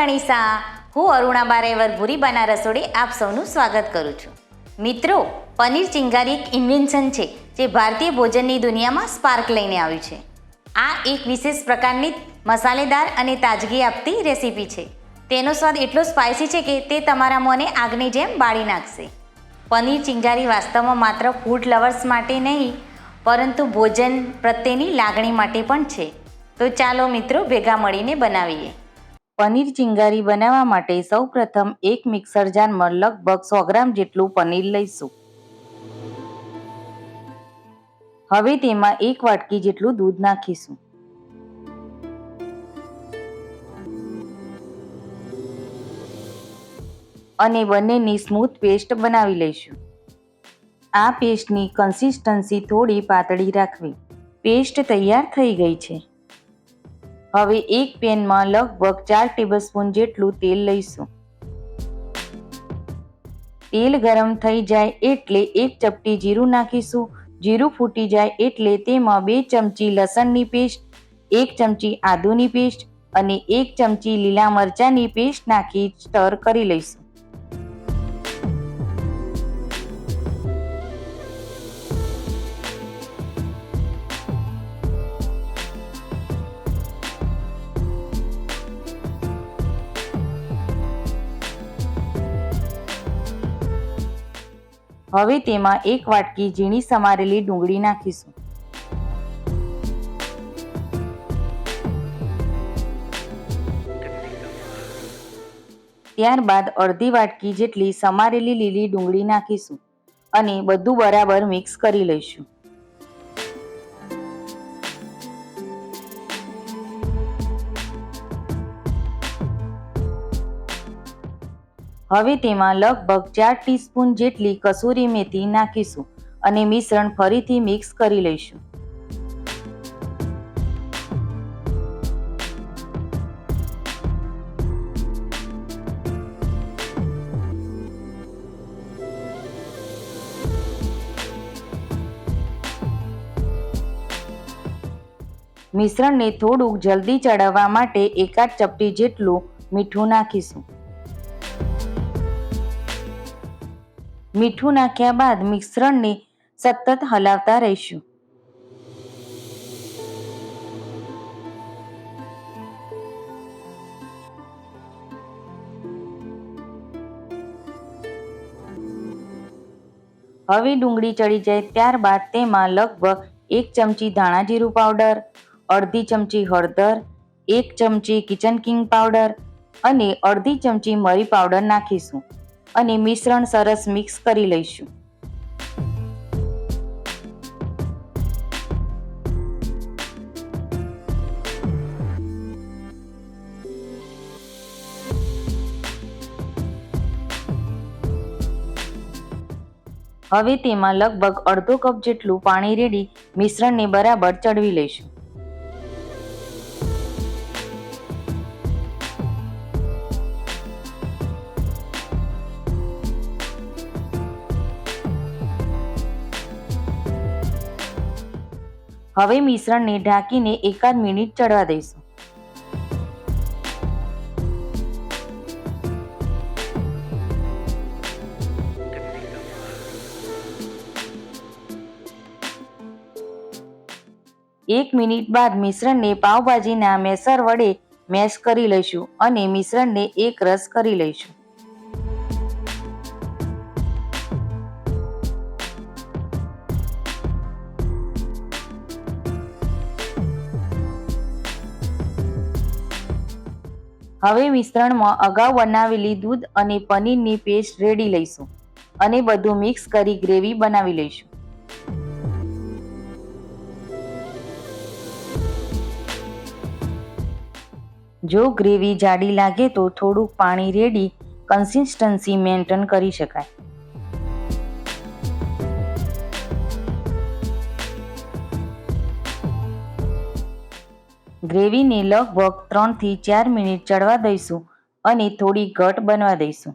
મનીષા, હું અરુણા બારેવર ભૂરીબાના રસોડે આપ સૌનું સ્વાગત કરું છું. મિત્રો, પનીર ચિંગારી એક ઇન્વેન્શન છે જે ભારતીય ભોજનની દુનિયામાં સ્પાર્ક લઈને આવ્યું છે. આ એક વિશેષ પ્રકારની મસાલેદાર અને તાજગી આપતી રેસીપી છે. તેનો સ્વાદ એટલો સ્પાઇસી છે કે તે તમારા મોંને આગની જેમ બાળી નાખશે. પનીર ચિંગારી વાસ્તવમાં માત્ર ફૂડ લવર્સ માટે નહીં, પરંતુ ભોજન પ્રત્યેની લાગણી માટે પણ છે. તો ચાલો મિત્રો ભેગા મળીને બનાવીએ. પનીર ચિંગારી બનાવવા માટે સૌપ્રથમ એક મિક્સર જારમાં લગભગ 100 ગ્રામ જેટલું પનીર લઈશું. હવે તેમાં 1 વાટકી જેટલું દૂધ નાખીશું. અને બંનેની સ્મૂથ પેસ્ટ બનાવી લઈશું. આ પેસ્ટની કન્સિસ્ટન્સી થોડી પાતળી રાખવી. પેસ્ટ તૈયાર થઈ ગઈ છે. હવે એક પેનમાં લગભગ 4 ટેબલસ્પૂન જેટલું તેલ લઈશું. તેલ ગરમ થઈ જાય એટલે 1 ચપટી જીરું નાખીશું. જીરું ફૂટી જાય એટલે તેમાં 2 ચમચી લસણની પેસ્ટ, 1 ચમચી આદુની પેસ્ટ અને 1 ચમચી લીલા મરચાંની પેસ્ટ નાખી સ્ટર કરી લઈશું. હવે તેમાં 1 વાટકી ઝીણી સમારેલી ડુંગળી નાખીશું. ત્યારબાદ અડધી વાટકી જેટલી સમારેલી લીલી ડુંગળી નાખીશું અને બધું બરાબર મિક્સ કરી લઈશું. હવે તેમાં લગભગ 4 ટીસ્પૂન જેટલી કસૂરી મેથી નાખીશું અને મિશ્રણ ફરીથી મિક્સ કરી લઈશું. મિશ્રણને થોડુંક જલ્દી ચડાવવા માટે 1 ચપટી જેટલું મીઠું નાખીશું. મીઠું નાખ્યા બાદ મિશ્રણને સતત હલાવતા રહીશું. હવે ડુંગળી ચડી જાય ત્યારબાદ તેમાં લગભગ 1 ચમચી ધાણા જીરું પાવડર, અડધી ચમચી હળદર, 1 ચમચી કિચન કિંગ પાવડર અને અડધી ચમચી મરી પાવડર નાખીશું અને મિશ્રણ સરસ મિક્સ કરી લઈશું. હવે તેમાં લગભગ અડધો કપ જેટલું પાણી રેડી મિશ્રણને બરાબર ચડવી લઈશું. હવે મિશ્રણને ઢાંકીને 1 મિનિટ ચડવા દઈશું. એક મિનિટ બાદ મિશ્રણને પાવભાજીના મેસર વડે મેશ કરી લઈશું અને મિશ્રણને એક રસ કરી લઈશું. હવે મિશ્રણમાં અગાઉ બનાવેલી દૂધ અને પનીરની પેસ્ટ રેડી લઈશું અને બધું મિક્સ કરી ગ્રેવી બનાવી લઈશું. જો ગ્રેવી જાડી લાગે તો થોડુંક પાણી રેડી કન્સિસ્ટન્સી મેન્ટેન કરી શકાય. ગ્રેવીને લગભગ 3 થી 4 મિનિટ ચડવા દઈશું અને થોડી ઘટ બનવા દઈશું.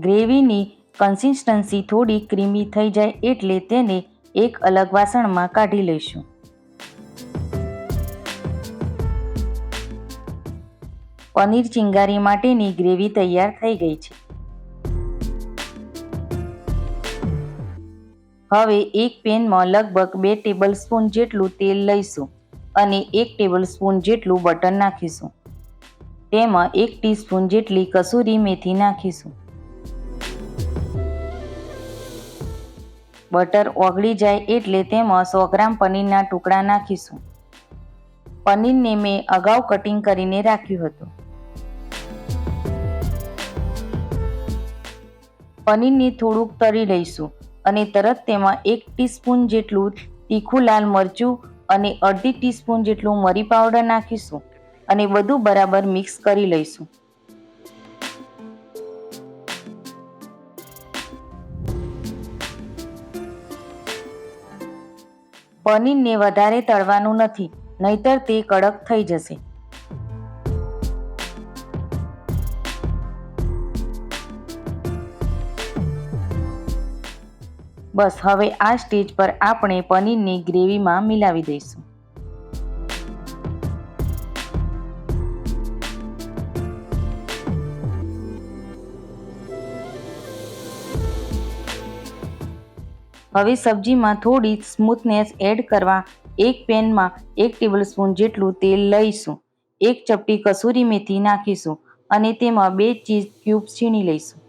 ગ્રેવીની કન્સિસ્ટન્સી થોડી ક્રીમી થઈ જાય એટલે તેને એક અલગ વાસણમાં કાઢી લઈશું. પનીર ચિંગારી માટેની ગ્રેવી તૈયાર થઈ ગઈ છે. હવે એક પેનમાં લગભગ 2 ટેબલસ્પૂન જેટલું તેલ લઈશું અને 1 ટેબલસ્પૂન જેટલું બટર નાખીશું. તેમાં 1 ટીસ્પૂન જેટલી કસૂરી મેથી નાખીશું. બટર ઓગળી જાય એટલે તેમાં 100 ગ્રામ પનીરના ટુકડા નાખીશું. પનીરને મેં અગાઉ કટિંગ કરીને રાખ્યું હતું. પનીરને થોડુંક તળી લઈશું અને તરત તેમાં 1 ટીસ્પૂન જેટલું તીખું લાલ મરચું અને અડધી ટીસ્પૂન જેટલું મરી પાવડર નાખીશું અને બધું બરાબર મિક્સ કરી લઈશું. પનીરને વધારે તળવાનું નથી, નહીતર તે કડક થઈ જશે. બસ હવે આ સ્ટેજ પર આપણે પનીરની ગ્રેવીમાં મિલાવી દઈશું. હવે સબ્જીમાં થોડી સ્મૂથનેસ એડ કરવા એક પેનમાં 1 ટેબલસ્પૂન જેટલું તેલ લઈશું. 1 ચપટી કસૂરી મેથી નાખીશું અને તેમાં 2 ચીઝ ક્યુબ્સ છીણી લઈશું.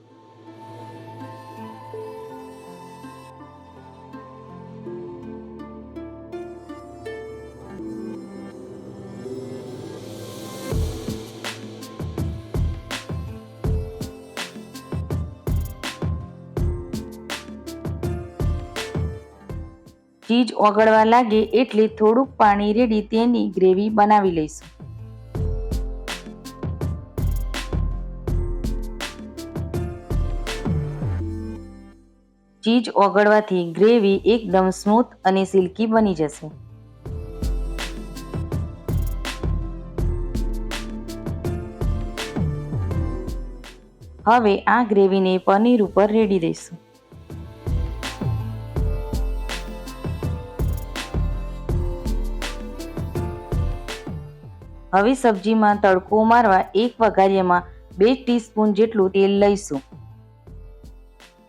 ચીઝ ઓગળવા લાગે એટલે થોડુંક પાણી રેડી તેની ગ્રેવી બનાવી લઈશું. ચીઝ ઓગળવાથી ગ્રેવી એકદમ સ્મૂથ અને સિલ્કી બની જશે. હવે આ ગ્રેવીને પનીર ઉપર રેડી દઈશું. હવે સબ્જીમાં તડકો મારવા એક વઘારિયામાં 2 ટીસ્પૂન જેટલું તેલ લઈશું.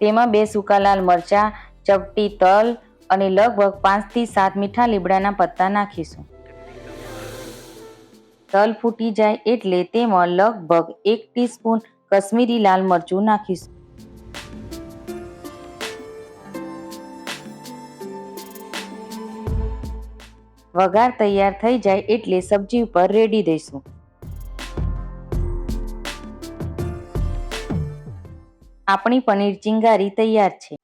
તેમાં 2 સૂકા લાલ મરચાં, ચપટી તલ અને લગભગ 5 થી 7 મીઠા લીમડાના પત્તા નાખીશું. તલ ફૂટી જાય એટલે તેમાં લગભગ 1 ટીસ્પૂન કશ્મીરી લાલ મરચું નાખીશું. વઘાર તૈયાર થઈ જાય એટલે સબ્જી ઉપર રેડી દઈશું. આપણી પનીર ચિંગારી તૈયાર છે.